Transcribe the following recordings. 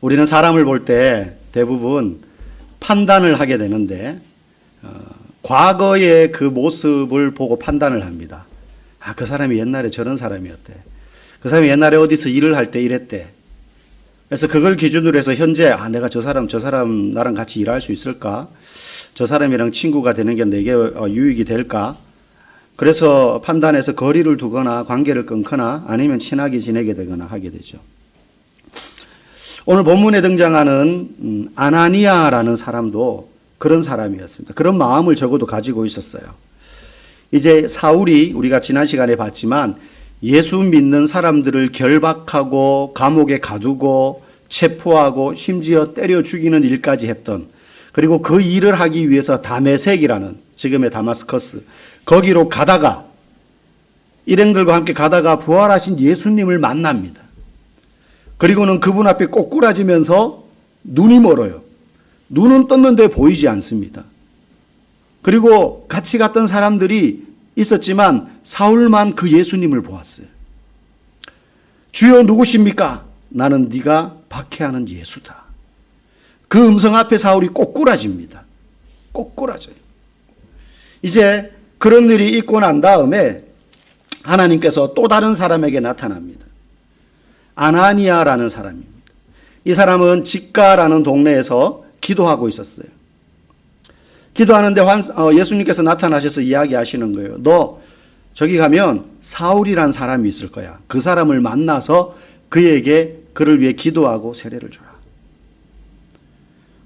우리는 사람을 볼 때 대부분 판단을 하게 되는데 과거의 그 모습을 보고 판단을 합니다. 아, 그 사람이 옛날에 저런 사람이었대. 그 사람이 옛날에 어디서 일을 할 때 이랬대. 그래서 그걸 기준으로 해서 현재 내가 저 사람 나랑 같이 일할 수 있을까? 저 사람이랑 친구가 되는 게 내게 유익이 될까? 그래서 판단해서 거리를 두거나 관계를 끊거나 아니면 친하게 지내게 되거나 하게 되죠. 오늘 본문에 등장하는 아나니아라는 사람도 그런 사람이었습니다. 그런 마음을 적어도 가지고 있었어요. 이제 사울이 우리가 지난 시간에 봤지만 예수 믿는 사람들을 결박하고 감옥에 가두고 체포하고 심지어 때려 죽이는 일까지 했던, 그리고 그 일을 하기 위해서 다메섹이라는 지금의 다마스커스 거기로 가다가 일행들과 함께 가다가 부활하신 예수님을 만납니다. 그리고는 그분 앞에 꼬꾸라지면서 눈이 멀어요. 눈은 떴는데 보이지 않습니다. 그리고 같이 갔던 사람들이 있었지만 사울만 그 예수님을 보았어요. 주여 누구십니까? 나는 네가 박해하는 예수다. 그 음성 앞에 사울이 꼬꾸라집니다. 꼬꾸라져요. 이제 그런 일이 있고 난 다음에 하나님께서 또 다른 사람에게 나타납니다. 아나니아라는 사람입니다. 이 사람은 직가라는 동네에서 기도하고 있었어요. 기도하는데 예수님께서 나타나셔서 이야기하시는 거예요. 너 저기 가면 사울이란 사람이 있을 거야. 그 사람을 만나서 그에게 그를 위해 기도하고 세례를 주라.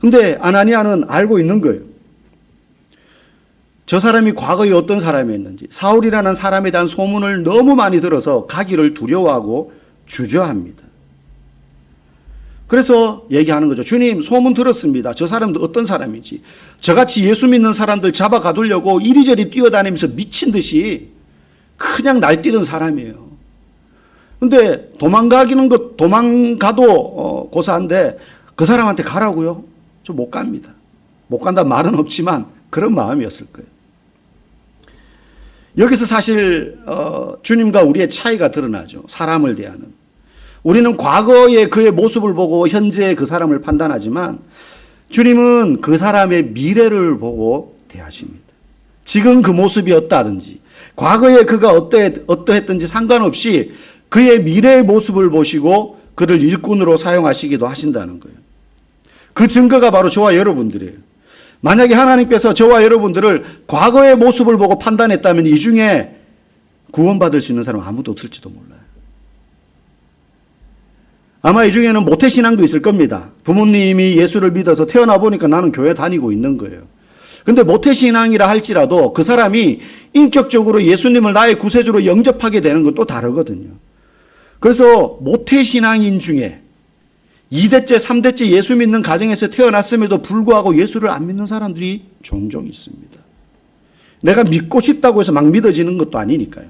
근데 아나니아는 알고 있는 거예요. 저 사람이 과거에 어떤 사람이었는지, 사울이라는 사람에 대한 소문을 너무 많이 들어서 가기를 두려워하고 주저합니다. 그래서 얘기하는 거죠. 주님, 소문 들었습니다. 저 사람도 어떤 사람인지. 저같이 예수 믿는 사람들 잡아 가두려고 이리저리 뛰어다니면서 미친 듯이 그냥 날뛰던 사람이에요. 근데 도망가도 고사한데 그 사람한테 가라고요? 저 못 갑니다. 못 간다는 말은 없지만 그런 마음이었을 거예요. 여기서 사실 주님과 우리의 차이가 드러나죠. 사람을 대하는. 우리는 과거의 그의 모습을 보고 현재의 그 사람을 판단하지만 주님은 그 사람의 미래를 보고 대하십니다. 지금 그 모습이 어떠하든지 과거에 그가 어떠했든지 상관없이 그의 미래의 모습을 보시고 그를 일꾼으로 사용하시기도 하신다는 거예요. 그 증거가 바로 저와 여러분들이에요. 만약에 하나님께서 저와 여러분들을 과거의 모습을 보고 판단했다면 이 중에 구원받을 수 있는 사람 아무도 없을지도 몰라요. 아마 이 중에는 모태신앙도 있을 겁니다. 부모님이 예수를 믿어서 태어나 보니까 나는 교회 다니고 있는 거예요. 근데 모태신앙이라 할지라도 그 사람이 인격적으로 예수님을 나의 구세주로 영접하게 되는 건 또 다르거든요. 그래서 모태신앙인 중에 2대째, 3대째 예수 믿는 가정에서 태어났음에도 불구하고 예수를 안 믿는 사람들이 종종 있습니다. 내가 믿고 싶다고 해서 막 믿어지는 것도 아니니까요.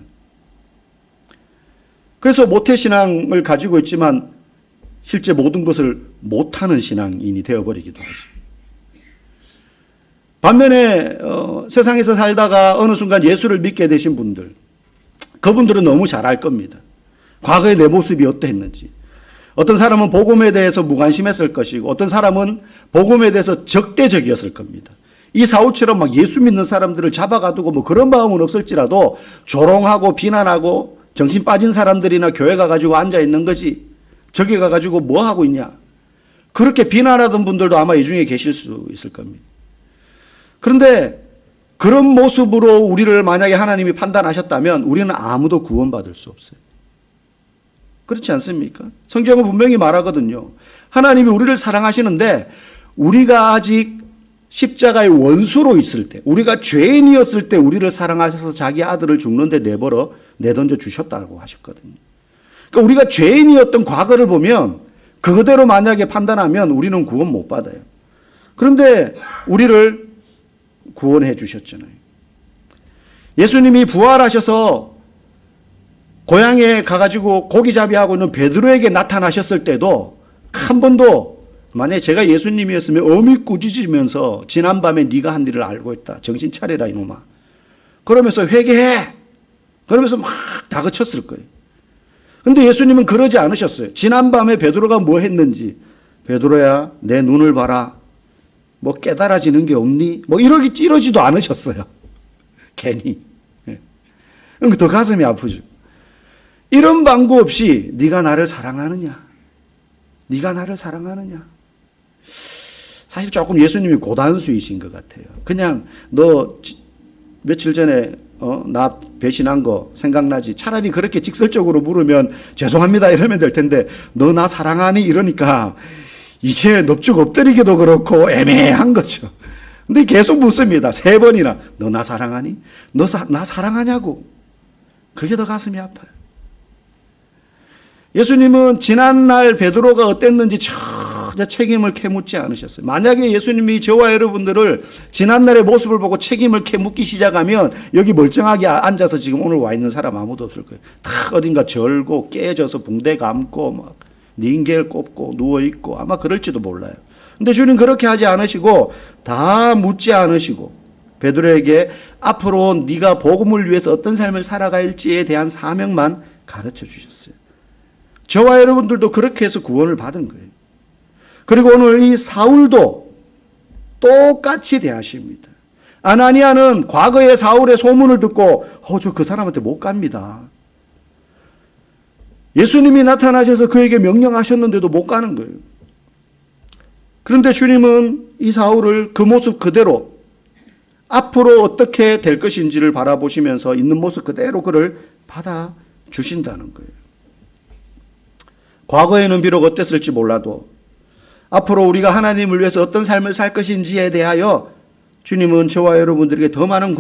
그래서 모태신앙을 가지고 있지만 실제 모든 것을 못하는 신앙인이 되어버리기도 하죠. 반면에 세상에서 살다가 어느 순간 예수를 믿게 되신 분들, 그분들은 너무 잘 알 겁니다. 과거의 내 모습이 어떠했는지. 어떤 사람은 복음에 대해서 무관심했을 것이고 어떤 사람은 복음에 대해서 적대적이었을 겁니다. 이 사울처럼 막 예수 믿는 사람들을 잡아가두고 뭐 그런 마음은 없을지라도 조롱하고 비난하고 정신 빠진 사람들이나 교회 가가지고 앉아있는 거지. 저기 가가지고 뭐 하고 있냐. 그렇게 비난하던 분들도 아마 이 중에 계실 수 있을 겁니다. 그런데 그런 모습으로 우리를 만약에 하나님이 판단하셨다면 우리는 아무도 구원받을 수 없어요. 그렇지 않습니까? 성경은 분명히 말하거든요. 하나님이 우리를 사랑하시는데 우리가 아직 십자가의 원수로 있을 때, 우리가 죄인이었을 때 우리를 사랑하셔서 자기 아들을 죽는데 내던져 주셨다고 하셨거든요. 그러니까 우리가 죄인이었던 과거를 보면 그대로 만약에 판단하면 우리는 구원 못 받아요. 그런데 우리를 구원해 주셨잖아요. 예수님이 부활하셔서 고향에 가가지고 고기잡이하고 있는 베드로에게 나타나셨을 때도 한 번도 만약에 제가 예수님이었으면 어미 꾸짖으면서 지난밤에 네가 한 일을 알고 있다. 정신 차려라 이놈아. 그러면서 회개해. 그러면서 막 다그쳤을 거예요. 근데 예수님은 그러지 않으셨어요. 지난밤에 베드로가 뭐 했는지 베드로야, 내 눈을 봐라. 뭐 깨달아지는 게 없니? 뭐 이러지도 않으셨어요. 괜히. 그러니까 더 가슴이 아프죠. 이런 방구 없이 네가 나를 사랑하느냐? 네가 나를 사랑하느냐? 사실 조금 예수님이 고단수이신 것 같아요. 그냥 너 며칠 전에 나 배신한 거 생각나지? 차라리 그렇게 직설적으로 물으면 죄송합니다 이러면 될 텐데 너 나 사랑하니? 이러니까 이게 넙죽 엎드리기도 그렇고 애매한 거죠. 근데 계속 묻습니다. 3번이나. 너 나 사랑하니? 너 나 사랑하냐고. 그게 더 가슴이 아파요. 예수님은 지난날 베드로가 어땠는지 전혀 책임을 캐묻지 않으셨어요. 만약에 예수님이 저와 여러분들을 지난날의 모습을 보고 책임을 캐묻기 시작하면 여기 멀쩡하게 앉아서 지금 오늘 와 있는 사람 아무도 없을 거예요. 다 어딘가 절고 깨져서 붕대 감고 막 닌겔 꼽고 누워있고 아마 그럴지도 몰라요. 근데 주님 그렇게 하지 않으시고 다 묻지 않으시고 베드로에게 앞으로 네가 복음을 위해서 어떤 삶을 살아갈지에 대한 사명만 가르쳐 주셨어요. 저와 여러분들도 그렇게 해서 구원을 받은 거예요. 그리고 오늘 이 사울도 똑같이 대하십니다. 아나니아는 과거의 사울의 소문을 듣고 저 그 사람한테 못 갑니다. 예수님이 나타나셔서 그에게 명령하셨는데도 못 가는 거예요. 그런데 주님은 이 사울을 그 모습 그대로 앞으로 어떻게 될 것인지를 바라보시면서 있는 모습 그대로 그를 받아주신다는 거예요. 과거에는 비록 어땠을지 몰라도 앞으로 우리가 하나님을 위해서 어떤 삶을 살 것인지에 대하여 주님은 저와 여러분들에게 더 많은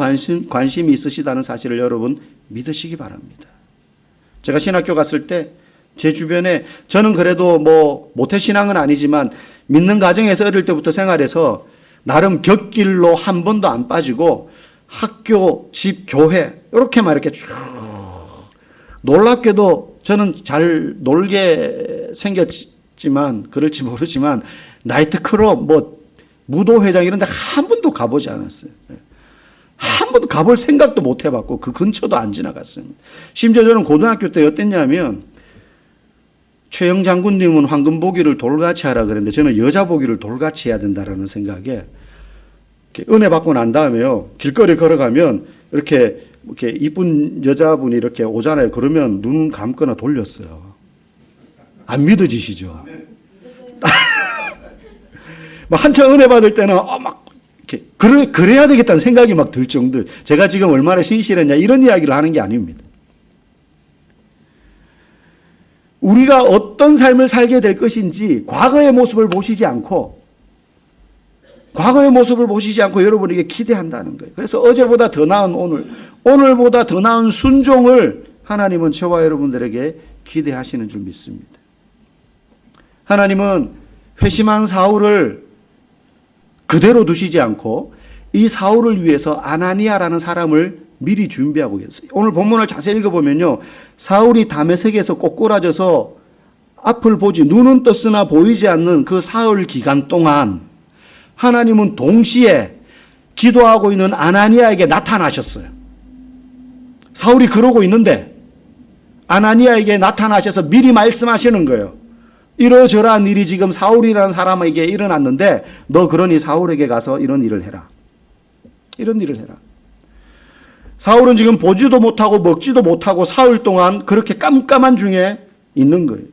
관심이 있으시다는 사실을 여러분 믿으시기 바랍니다. 제가 신학교 갔을 때 제 주변에 저는 그래도 뭐 모태신앙은 아니지만 믿는 가정에서 어릴 때부터 생활해서 나름 곁길로 한 번도 안 빠지고 학교, 집, 교회 이렇게만 이렇게 쭉 놀랍게도 저는 잘 놀게 생겼지만 그럴지 모르지만 나이트클럽 뭐 무도회장 이런 데 한 번도 가보지 않았어요. 한 번도 가볼 생각도 못 해봤고 그 근처도 안 지나갔습니다. 심지어 저는 고등학교 때 어땠냐면 최영 장군님은 황금 보기를 돌같이 하라 그랬는데 저는 여자 보기를 돌같이 해야 된다라는 생각에 은혜 받고 난 다음에요. 길거리 걸어가면 이렇게 이쁜 여자분이 이렇게 오잖아요. 그러면 눈 감거나 돌렸어요. 안 믿어지시죠? 막 한참 은혜 받을 때는 막 이렇게 그래야 되겠다는 생각이 막 들 정도. 제가 지금 얼마나 신실했냐 이런 이야기를 하는 게 아닙니다. 우리가 어떤 삶을 살게 될 것인지 과거의 모습을 보시지 않고 여러분에게 기대한다는 거예요. 그래서 어제보다 더 나은 오늘보다 더 나은 순종을 하나님은 저와 여러분들에게 기대하시는 줄 믿습니다. 하나님은 회심한 사울을 그대로 두시지 않고 이 사울을 위해서 아나니아라는 사람을 미리 준비하고 계세요. 오늘 본문을 자세히 읽어보면요. 사울이 다메섹에서 꼬꾸라져서 앞을 보지 눈은 떴으나 보이지 않는 그 사흘 기간 동안 하나님은 동시에 기도하고 있는 아나니아에게 나타나셨어요. 사울이 그러고 있는데 아나니아에게 나타나셔서 미리 말씀하시는 거예요. 이러저러한 일이 지금 사울이라는 사람에게 일어났는데 너 그러니 사울에게 가서 이런 일을 해라. 이런 일을 해라. 사울은 지금 보지도 못하고 먹지도 못하고 사흘 동안 그렇게 깜깜한 중에 있는 거예요.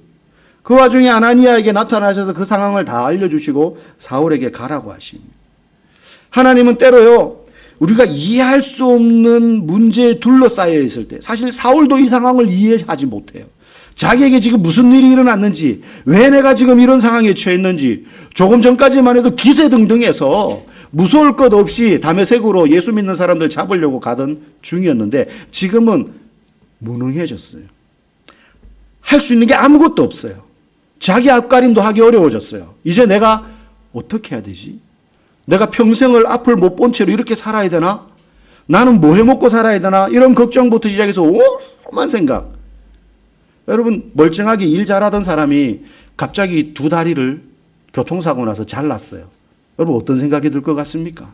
그 와중에 아나니아에게 나타나셔서 그 상황을 다 알려주시고 사울에게 가라고 하십니다. 하나님은 때로요, 우리가 이해할 수 없는 문제에 둘러싸여 있을 때, 사실 사울도 이 상황을 이해하지 못해요. 자기에게 지금 무슨 일이 일어났는지, 왜 내가 지금 이런 상황에 처했는지, 조금 전까지만 해도 기세등등해서 무서울 것 없이 다메섹으로 예수 믿는 사람들 잡으려고 가던 중이었는데 지금은 무능해졌어요. 할 수 있는 게 아무것도 없어요. 자기 앞가림도 하기 어려워졌어요. 이제 내가 어떻게 해야 되지? 내가 평생을 앞을 못 본 채로 이렇게 살아야 되나? 나는 뭐 해먹고 살아야 되나? 이런 걱정부터 시작해서 오만 생각. 여러분, 멀쩡하게 일 잘하던 사람이 갑자기 두 다리를 교통사고 나서 잘랐어요. 여러분, 어떤 생각이 들 것 같습니까?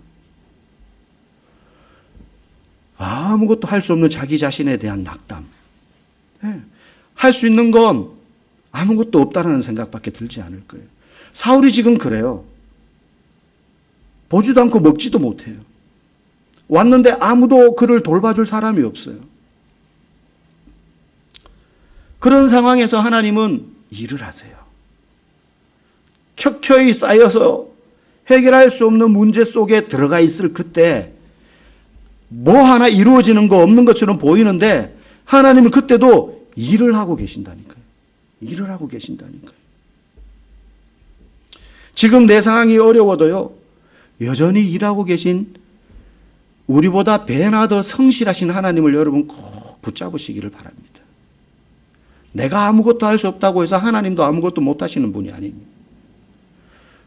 아무것도 할 수 없는 자기 자신에 대한 낙담. 네. 할 수 있는 건 아무것도 없다는 생각밖에 들지 않을 거예요. 사울이 지금 그래요. 보지도 않고 먹지도 못해요. 왔는데 아무도 그를 돌봐줄 사람이 없어요. 그런 상황에서 하나님은 일을 하세요. 켜켜이 쌓여서 해결할 수 없는 문제 속에 들어가 있을 그때 뭐 하나 이루어지는 거 없는 것처럼 보이는데 하나님은 그때도 일을 하고 계신다니까요. 일을 하고 계신다니까요. 지금 내 상황이 어려워도요, 여전히 일하고 계신 우리보다 배나 더 성실하신 하나님을 여러분 꼭 붙잡으시기를 바랍니다. 내가 아무것도 할 수 없다고 해서 하나님도 아무것도 못하시는 분이 아닙니다.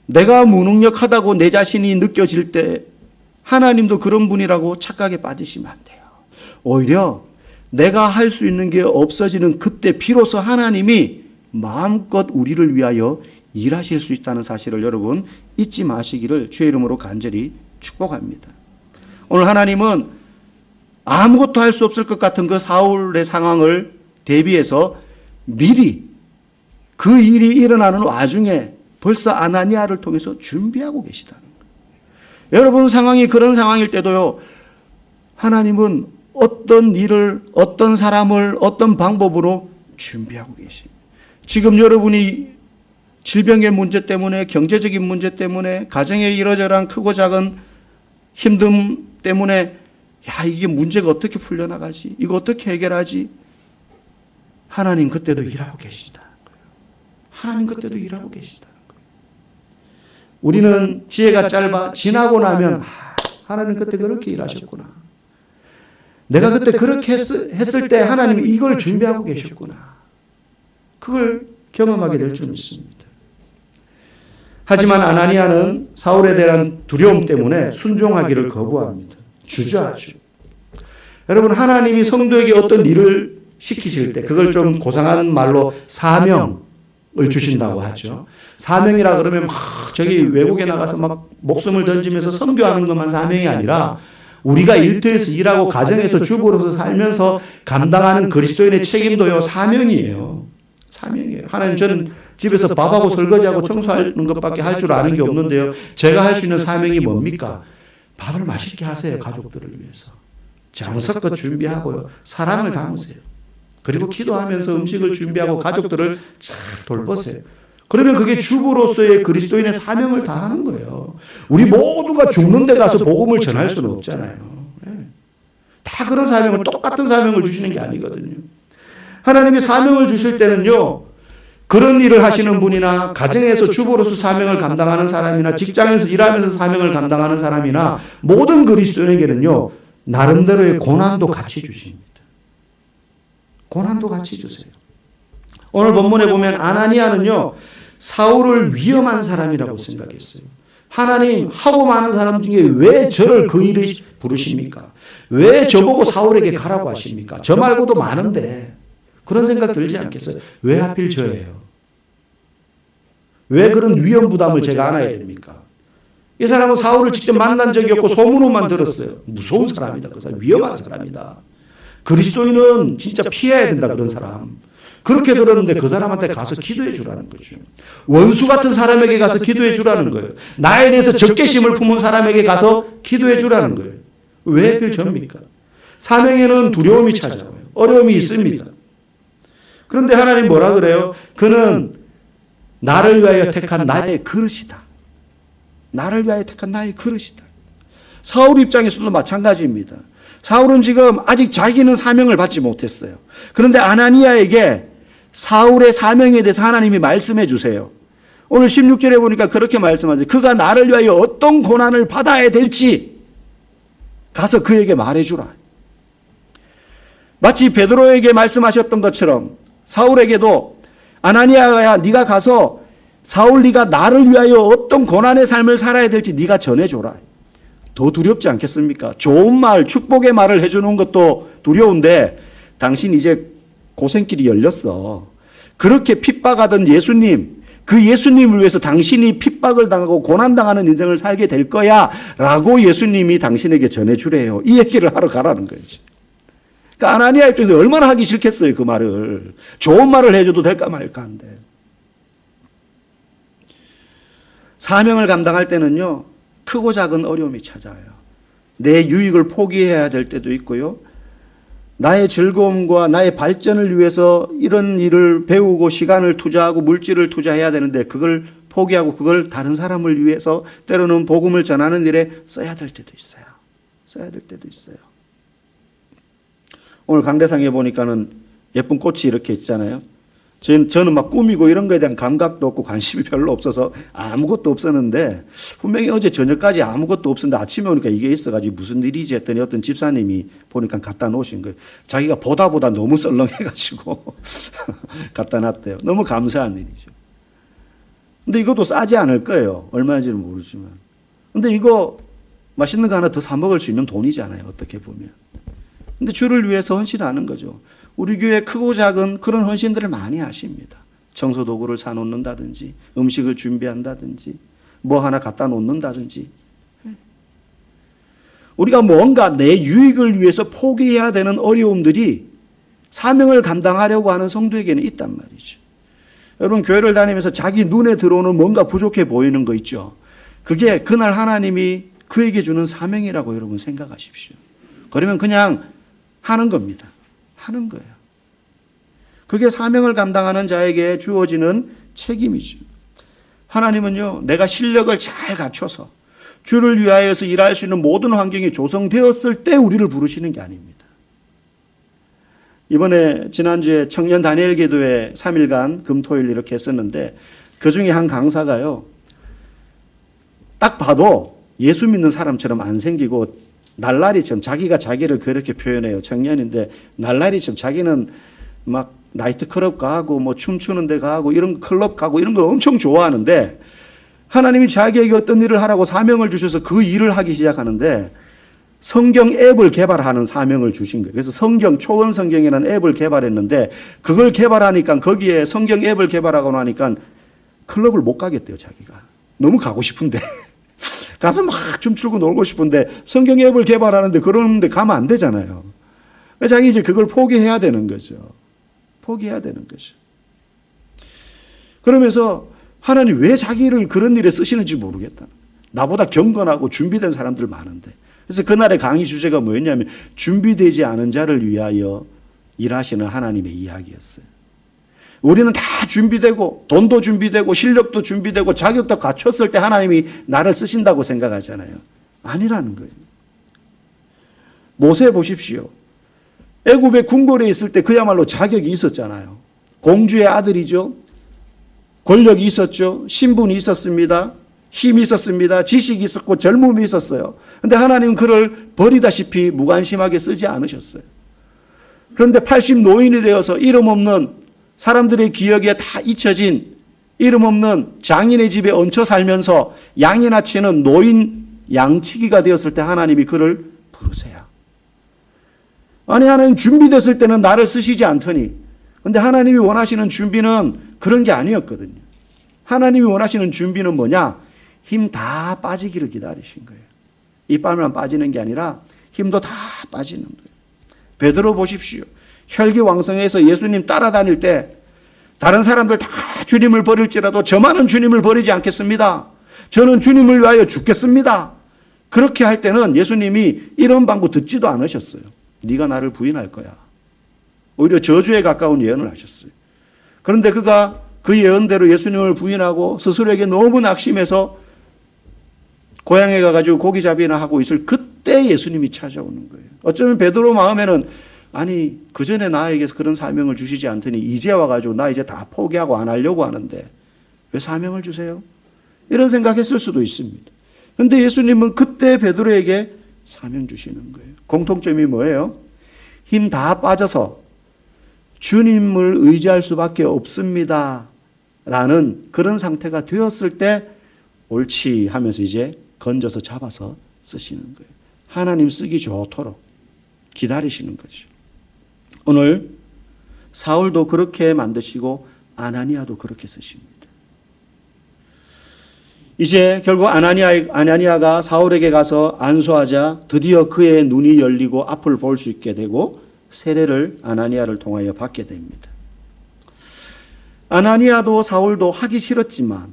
내가 무능력하다고 내 자신이 느껴질 때 하나님도 그런 분이라고 착각에 빠지시면 안 돼요. 오히려 내가 할 수 있는 게 없어지는 그때 비로소 하나님이 마음껏 우리를 위하여 일하실 수 있다는 사실을 여러분 잊지 마시기를 주의 이름으로 간절히 축복합니다. 오늘 하나님은 아무것도 할 수 없을 것 같은 그 사울의 상황을 대비해서 미리 그 일이 일어나는 와중에 벌써 아나니아를 통해서 준비하고 계시다는 거예요. 여러분 상황이 그런 상황일 때도요, 하나님은 어떤 일을, 어떤 사람을, 어떤 방법으로 준비하고 계십니다. 지금 여러분이 질병의 문제 때문에, 경제적인 문제 때문에, 가정의 이러저러한 크고 작은 힘듦 때문에 야, 이게 문제가 어떻게 풀려나가지? 이거 어떻게 해결하지? 하나님 그때도 일하고 계시다는 거예요. 하나님 그때도 일하고 계시다는 거예요. 우리는 지혜가 짧아 지나고 나면 하나님 그때 그렇게 일하셨구나. 내가 그때 그렇게 했을 때 하나님이 이걸 준비하고 계셨구나. 그걸 경험하게 될 줄 믿습니다. 하지만 아나니아는 사울에 대한 두려움 때문에 순종하기를 거부합니다. 주저하죠. 여러분 하나님이 성도에게 어떤 일을 시키실 때 그걸 좀 고상한 말로 사명을 주신다고 하죠. 사명이라 그러면 막 저기 외국에 나가서 막 목숨을 던지면서 선교하는 것만 사명이 아니라 우리가 일터에서 일하고 가정에서 주부로서 살면서 감당하는 그리스도인의 책임도요 사명이에요. 사명이에요. 하나님 저는 집에서 밥하고 설거지하고 청소하는 것밖에 할 줄 아는 게 없는데요. 제가 할 수 있는 사명이 뭡니까? 밥을 맛있게 하세요. 가족들을 위해서. 장석껏 준비하고요. 사랑을 담으세요. 그리고 기도하면서 음식을 준비하고 가족들을 잘 돌보세요. 그러면 그게 주부로서의 그리스도인의 사명을 다하는 거예요. 우리 모두가 죽는 데 가서 복음을 전할 수는 없잖아요. 다 그런 사명을, 똑같은 사명을 주시는 게 아니거든요. 하나님이 사명을 주실 때는요, 그런 일을 하시는 분이나 가정에서 주부로서 사명을 감당하는 사람이나 직장에서 일하면서 사명을 감당하는 사람이나 모든 그리스도인에게는요, 나름대로의 고난도 같이 주십니다. 고난도 같이 주세요. 오늘 본문에 보면 아나니아는요, 사울을 위험한 사람이라고 생각했어요. 하나님, 하고 많은 사람 중에 왜 저를 그 일을 부르십니까? 왜 저보고 사울에게 가라고 하십니까? 저 말고도 많은데 그런 생각 들지 않겠어요? 왜 하필 저예요? 왜 그런 위험 부담을 제가 안아야 됩니까? 이 사람은 사울을 직접 만난 적이 없고 소문만 들었어요. 무서운 사람이다. 그 사람 위험한 사람이다. 그리스도인은 진짜 피해야 된다. 그런 사람. 그렇게 들었는데 그 사람한테 가서 기도해 주라는 거죠. 원수 같은 사람에게 가서 기도해 주라는 거예요. 나에 대해서 적개심을 품은 사람에게 가서 기도해 주라는 거예요. 왜 하필 접니까? 사명에는 두려움이 찾아와요. 어려움이 있습니다. 그런데 하나님 뭐라 그래요? 그는 나를 위하여 택한 나의 그릇이다. 나를 위하여 택한 나의 그릇이다. 사울 입장에서도 마찬가지입니다. 사울은 지금 아직 자기는 사명을 받지 못했어요. 그런데 아나니아에게 사울의 사명에 대해서 하나님이 말씀해 주세요. 오늘 16절에 보니까 그렇게 말씀하죠. 그가 나를 위하여 어떤 고난을 받아야 될지 가서 그에게 말해주라. 마치 베드로에게 말씀하셨던 것처럼 사울에게도 아나니아야 네가 가서 사울 네가 나를 위하여 어떤 고난의 삶을 살아야 될지 네가 전해줘라. 더 두렵지 않겠습니까? 좋은 말, 축복의 말을 해주는 것도 두려운데 당신 이제 고생길이 열렸어. 그렇게 핍박하던 예수님, 그 예수님을 위해서 당신이 핍박을 당하고 고난당하는 인생을 살게 될 거야 라고 예수님이 당신에게 전해주래요. 이 얘기를 하러 가라는 거지. 그러니까 아나니아 입장에서 얼마나 하기 싫겠어요. 그 말을. 좋은 말을 해줘도 될까 말까 한데. 사명을 감당할 때는요, 크고 작은 어려움이 찾아와요. 내 유익을 포기해야 될 때도 있고요. 나의 즐거움과 나의 발전을 위해서 이런 일을 배우고 시간을 투자하고 물질을 투자해야 되는데 그걸 포기하고 그걸 다른 사람을 위해서 때로는 복음을 전하는 일에 써야 될 때도 있어요. 써야 될 때도 있어요. 오늘 강대상에 보니까는 예쁜 꽃이 이렇게 있잖아요. 저는 막 꾸미고 이런 거에 대한 감각도 없고 관심이 별로 없어서 아무것도 없었는데 분명히 어제 저녁까지 아무것도 없었는데 아침에 오니까 이게 있어가지고 무슨 일이지 했더니 어떤 집사님이 보니까 갖다 놓으신 거예요. 자기가 보다 너무 썰렁해가지고 갖다 놨대요. 너무 감사한 일이죠. 근데 이것도 싸지 않을 거예요. 얼마인지는 모르지만. 근데 이거 맛있는 거 하나 더 사 먹을 수 있는 돈이잖아요. 어떻게 보면. 근데 주를 위해서 헌신하는 거죠. 우리 교회 크고 작은 그런 헌신들을 많이 하십니다. 청소 도구를 사놓는다든지 음식을 준비한다든지 뭐 하나 갖다 놓는다든지 우리가 뭔가 내 유익을 위해서 포기해야 되는 어려움들이 사명을 감당하려고 하는 성도에게는 있단 말이죠. 여러분 교회를 다니면서 자기 눈에 들어오는 뭔가 부족해 보이는 거 있죠. 그게 그날 하나님이 그에게 주는 사명이라고 여러분 생각하십시오. 그러면 그냥 하는 겁니다. 하는 거예요. 그게 사명을 감당하는 자에게 주어지는 책임이죠. 하나님은요, 내가 실력을 잘 갖춰서 주를 위하여서 일할 수 있는 모든 환경이 조성되었을 때 우리를 부르시는 게 아닙니다. 이번에 지난주에 청년 다니엘 기도회 3일간 금토일 이렇게 했었는데 그 중에 한 강사가요, 딱 봐도 예수 믿는 사람처럼 안 생기고 날라리처럼 자기가 자기를 그렇게 표현해요. 청년인데 날라리처럼 자기는 막 나이트클럽 가고 뭐 춤추는 데 가고 이런 클럽 가고 이런 거 엄청 좋아하는데 하나님이 자기에게 어떤 일을 하라고 사명을 주셔서 그 일을 하기 시작하는데 성경 앱을 개발하는 사명을 주신 거예요. 그래서 초원 성경이라는 앱을 개발했는데 그걸 개발하니까 거기에 성경 앱을 개발하고 나니까 클럽을 못 가겠대요. 자기가. 너무 가고 싶은데. 가서 막 춤추고 놀고 싶은데 성경 앱을 개발하는데 그러는데 가면 안 되잖아요. 자기 이제 그걸 포기해야 되는 거죠. 포기해야 되는 거죠. 그러면서 하나님 왜 자기를 그런 일에 쓰시는지 모르겠다. 나보다 경건하고 준비된 사람들 많은데. 그래서 그날의 강의 주제가 뭐였냐면 준비되지 않은 자를 위하여 일하시는 하나님의 이야기였어요. 우리는 다 준비되고 돈도 준비되고 실력도 준비되고 자격도 갖췄을 때 하나님이 나를 쓰신다고 생각하잖아요. 아니라는 거예요. 모세 보십시오. 애굽의 궁궐에 있을 때 그야말로 자격이 있었잖아요. 공주의 아들이죠. 권력이 있었죠. 신분이 있었습니다. 힘이 있었습니다. 지식이 있었고 젊음이 있었어요. 그런데 하나님은 그를 버리다시피 무관심하게 쓰지 않으셨어요. 그런데 80 노인이 되어서 이름 없는 사람들의 기억에 다 잊혀진 이름 없는 장인의 집에 얹혀 살면서 양이나 치는 노인 양치기가 되었을 때 하나님이 그를 부르세요. 아니 하나님 준비됐을 때는 나를 쓰시지 않더니 근데 하나님이 원하시는 준비는 그런 게 아니었거든요. 하나님이 원하시는 준비는 뭐냐? 힘 다 빠지기를 기다리신 거예요. 이빨만 빠지는 게 아니라 힘도 다 빠지는 거예요. 베드로 보십시오. 혈기왕성해서 예수님 따라다닐 때 다른 사람들 다 주님을 버릴지라도 저만은 주님을 버리지 않겠습니다. 저는 주님을 위하여 죽겠습니다. 그렇게 할 때는 예수님이 이런 방구 듣지도 않으셨어요. 네가 나를 부인할 거야. 오히려 저주에 가까운 예언을 하셨어요. 그런데 그가 그 예언대로 예수님을 부인하고 스스로에게 너무 낙심해서 고향에 가가지고 고기잡이나 하고 있을 그때 예수님이 찾아오는 거예요. 어쩌면 베드로 마음에는 아니 그 전에 나에게 그런 사명을 주시지 않더니 이제 와가지고 나 이제 다 포기하고 안 하려고 하는데 왜 사명을 주세요? 이런 생각했을 수도 있습니다. 그런데 예수님은 그때 베드로에게 사명 주시는 거예요. 공통점이 뭐예요? 힘 다 빠져서 주님을 의지할 수밖에 없습니다 라는 그런 상태가 되었을 때 옳지 하면서 이제 건져서 잡아서 쓰시는 거예요. 하나님 쓰기 좋도록 기다리시는 거죠. 오늘 사울도 그렇게 만드시고 아나니아도 그렇게 쓰십니다. 이제 결국 아나니아가 사울에게 가서 안수하자 드디어 그의 눈이 열리고 앞을 볼 수 있게 되고 세례를 아나니아를 통하여 받게 됩니다. 아나니아도 사울도 하기 싫었지만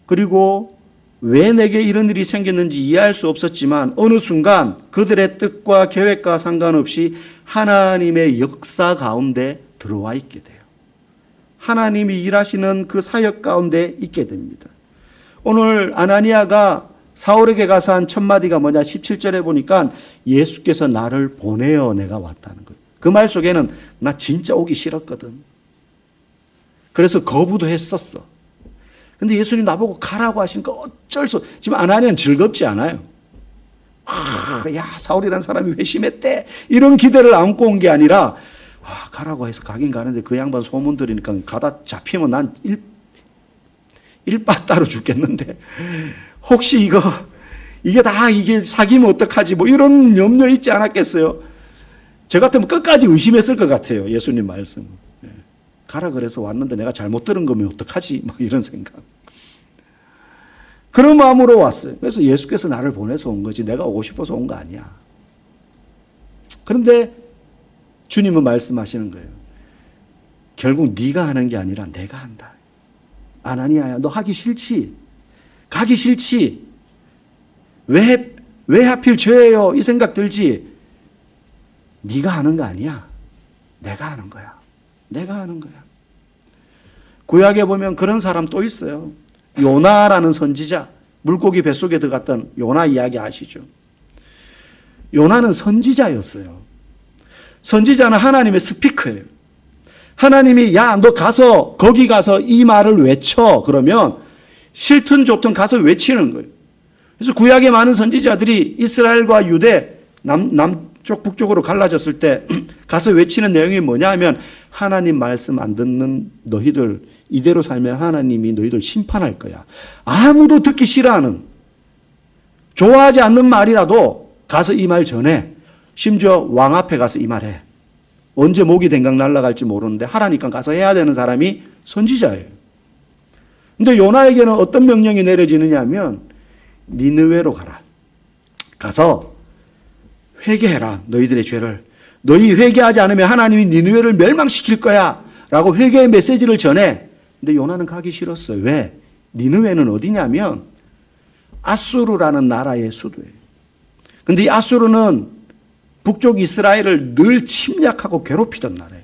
그리고 왜 내게 이런 일이 생겼는지 이해할 수 없었지만 어느 순간 그들의 뜻과 계획과 상관없이 하나님의 역사 가운데 들어와 있게 돼요. 하나님이 일하시는 그 사역 가운데 있게 됩니다. 오늘 아나니아가 사울에게 가서 한 첫 마디가 뭐냐? 17절에 보니까 예수께서 나를 보내어 내가 왔다는 거예요. 그 말 속에는 나 진짜 오기 싫었거든. 그래서 거부도 했었어. 근데 예수님 나보고 가라고 하시니까 어쩔 수 없어. 지금 아나니아는 즐겁지 않아요. 야, 사울이라는 사람이 회심했대. 이런 기대를 안고 온 게 아니라 가라고 해서 가긴 가는데 그 양반 소문 들으니까 가다 잡히면 난 일바따로 죽겠는데 혹시 이게 사기면 어떡하지? 뭐 이런 염려 있지 않았겠어요? 저 같으면 끝까지 의심했을 것 같아요. 예수님 말씀. 가라 그래서 왔는데 내가 잘못 들은 거면 어떡하지? 뭐 이런 생각. 그런 마음으로 왔어요. 그래서 예수께서 나를 보내서 온 거지 내가 오고 싶어서 온 거 아니야. 그런데 주님은 말씀하시는 거예요. 결국 네가 하는 게 아니라 내가 한다. 아나니아야, 너 하기 싫지? 가기 싫지? 왜 하필 죄예요? 이 생각 들지? 네가 하는 거 아니야. 내가 하는 거야. 내가 하는 거야. 구약에 보면 그런 사람 또 있어요. 요나라는 선지자, 물고기 뱃속에 들어갔던 요나 이야기 아시죠? 요나는 선지자였어요. 선지자는 하나님의 스피커예요. 하나님이 야, 너 가서 거기 가서 이 말을 외쳐. 그러면 싫든 좋든 가서 외치는 거예요. 그래서 구약의 많은 선지자들이 이스라엘과 유대 남쪽 북쪽으로 갈라졌을 때 가서 외치는 내용이 뭐냐 하면 하나님 말씀 안 듣는 너희들 이대로 살면 하나님이 너희들 심판할 거야. 아무도 듣기 싫어하는 좋아하지 않는 말이라도 가서 이 말 전해. 심지어 왕 앞에 가서 이 말해. 언제 목이 댕강 날아갈지 모르는데 하라니까 가서 해야 되는 사람이 선지자예요. 근데 요나에게는 어떤 명령이 내려지느냐 하면 니느웨로 가라. 가서 회개해라. 너희들의 죄를. 너희 회개하지 않으면 하나님이 니느웨를 멸망시킬 거야. 라고 회개의 메시지를 전해. 근데 요나는 가기 싫었어요. 왜? 니느웨는 어디냐면 아수르라는 나라의 수도예요. 근데 이 아수르는 북쪽 이스라엘을 늘 침략하고 괴롭히던 나라예요.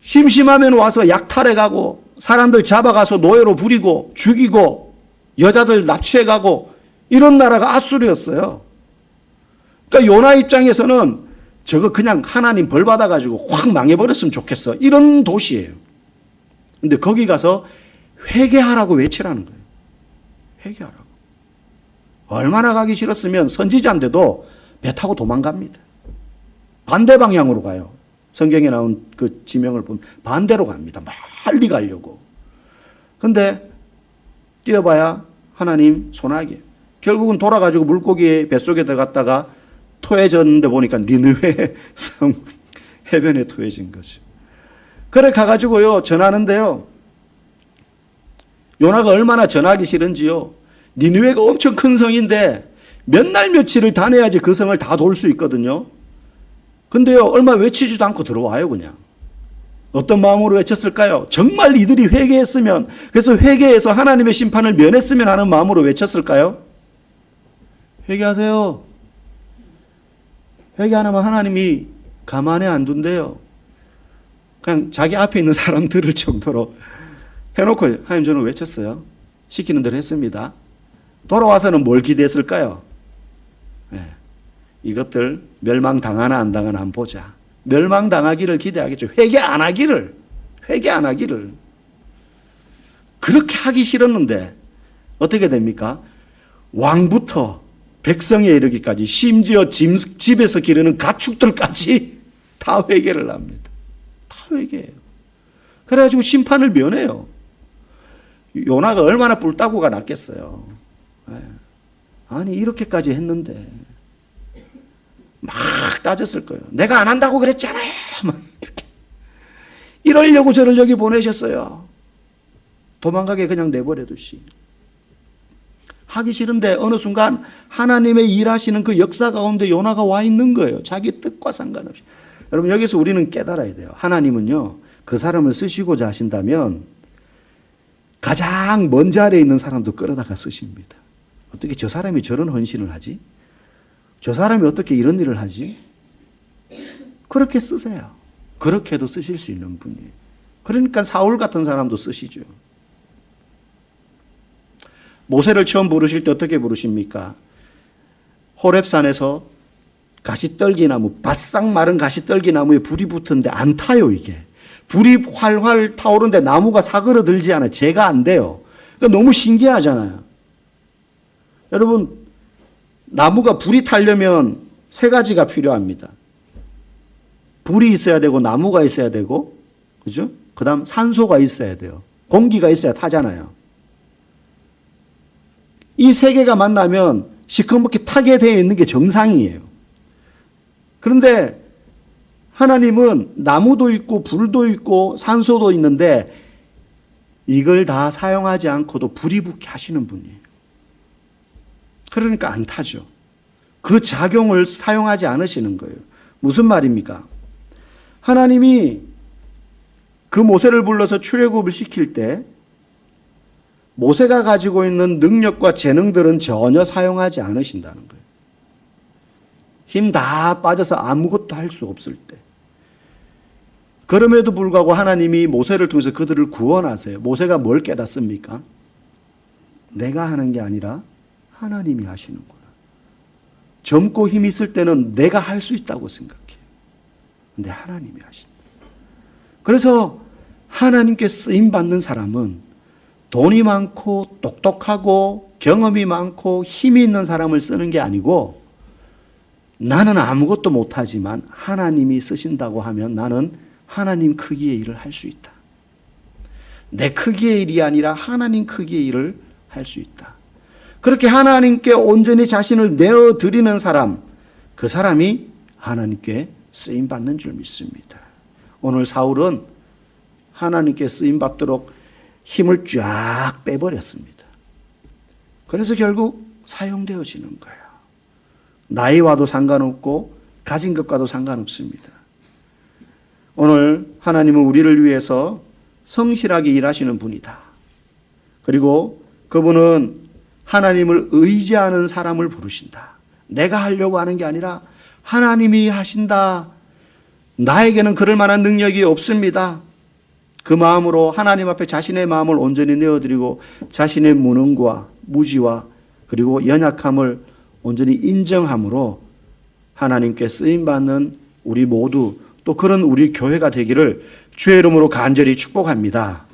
심심하면 와서 약탈해가고 사람들 잡아가서 노예로 부리고 죽이고 여자들 납치해가고 이런 나라가 아수르였어요. 그러니까 요나 입장에서는 저거 그냥 하나님 벌 받아가지고 확 망해버렸으면 좋겠어. 이런 도시예요. 근데 거기 가서 회개하라고 외치라는 거예요. 회개하라고. 얼마나 가기 싫었으면 선지자인데도 배 타고 도망갑니다. 반대 방향으로 가요. 성경에 나온 그 지명을 보면 반대로 갑니다. 멀리 가려고. 근데 뛰어봐야 하나님 소나기. 결국은 돌아가지고 물고기 뱃속에 들어갔다가 토해졌는데 보니까 니느웨 성 해변에 토해진 거죠. 그래 가가지고요 전하는데요. 요나가 얼마나 전하기 싫은지요. 니느웨가 엄청 큰 성인데 몇 날 며칠을 다녀야지 그 성을 다 돌 수 있거든요. 근데요 얼마 외치지도 않고 들어와요 그냥. 어떤 마음으로 외쳤을까요? 정말 이들이 회개했으면, 그래서 회개해서 하나님의 심판을 면했으면 하는 마음으로 외쳤을까요? 회개하세요. 회개 안 하면 하나님이 가만히 안 둔대요. 그냥 자기 앞에 있는 사람 들을 정도로 해놓고 하나님 저는 외쳤어요. 시키는 대로 했습니다. 돌아와서는 뭘 기대했을까요? 네. 이것들 멸망당하나 안 당하나 한번 보자. 멸망당하기를 기대하겠죠. 회개 안 하기를. 그렇게 하기 싫었는데 어떻게 됩니까? 왕부터 백성에 이르기까지 심지어 집에서 기르는 가축들까지 다 회개를 합니다. 다 회개해요. 그래가지고 심판을 면해요. 요나가 얼마나 뿔따구가 났겠어요. 아니 이렇게까지 했는데 막 따졌을 거예요. 내가 안 한다고 그랬잖아요. 막 이렇게. 이러려고 저를 여기 보내셨어요. 도망가게 그냥 내버려두시. 하기 싫은데 어느 순간 하나님의 일하시는 그 역사 가운데 요나가 와 있는 거예요. 자기 뜻과 상관없이. 여러분 여기서 우리는 깨달아야 돼요. 하나님은요 그 사람을 쓰시고자 하신다면 가장 먼 자리에 있는 사람도 끌어다가 쓰십니다. 어떻게 저 사람이 저런 헌신을 하지? 저 사람이 어떻게 이런 일을 하지? 그렇게 쓰세요. 그렇게도 쓰실 수 있는 분이에요. 그러니까 사울 같은 사람도 쓰시죠. 모세를 처음 부르실 때 어떻게 부르십니까? 호렙산에서 가시떨기나무, 바싹 마른 가시떨기나무에 불이 붙은데 안 타요, 이게. 불이 활활 타오르는데 나무가 사그러들지 않아요. 제가 안 돼요. 그러니까 너무 신기하잖아요. 여러분, 나무가 불이 타려면 세 가지가 필요합니다. 불이 있어야 되고, 나무가 있어야 되고, 그죠? 그 다음 산소가 있어야 돼요. 공기가 있어야 타잖아요. 이 세 개가 만나면 시커멓게 타게 되어 있는 게 정상이에요. 그런데 하나님은 나무도 있고 불도 있고 산소도 있는데 이걸 다 사용하지 않고도 불이 붙게 하시는 분이에요. 그러니까 안 타죠. 그 작용을 사용하지 않으시는 거예요. 무슨 말입니까? 하나님이 그 모세를 불러서 출애굽을 시킬 때 모세가 가지고 있는 능력과 재능들은 전혀 사용하지 않으신다는 거예요. 힘 다 빠져서 아무것도 할 수 없을 때. 그럼에도 불구하고 하나님이 모세를 통해서 그들을 구원하세요. 모세가 뭘 깨닫습니까? 내가 하는 게 아니라 하나님이 하시는구나. 젊고 힘 있을 때는 내가 할 수 있다고 생각해요. 근데 하나님이 하신다. 그래서 하나님께 쓰임받는 사람은 돈이 많고 똑똑하고 경험이 많고 힘이 있는 사람을 쓰는 게 아니고 나는 아무것도 못하지만 하나님이 쓰신다고 하면 나는 하나님 크기의 일을 할 수 있다. 내 크기의 일이 아니라 하나님 크기의 일을 할 수 있다. 그렇게 하나님께 온전히 자신을 내어드리는 사람, 그 사람이 하나님께 쓰임받는 줄 믿습니다. 오늘 사울은 하나님께 쓰임받도록 힘을 쫙 빼버렸습니다. 그래서 결국 사용되어지는 거예요. 나이와도 상관없고 가진 것과도 상관없습니다. 오늘 하나님은 우리를 위해서 성실하게 일하시는 분이다. 그리고 그분은 하나님을 의지하는 사람을 부르신다. 내가 하려고 하는 게 아니라 하나님이 하신다. 나에게는 그럴 만한 능력이 없습니다. 그 마음으로 하나님 앞에 자신의 마음을 온전히 내어드리고 자신의 무능과 무지와 그리고 연약함을 온전히 인정함으로 하나님께 쓰임받는 우리 모두 또 그런 우리 교회가 되기를 주의 이름으로 간절히 축복합니다.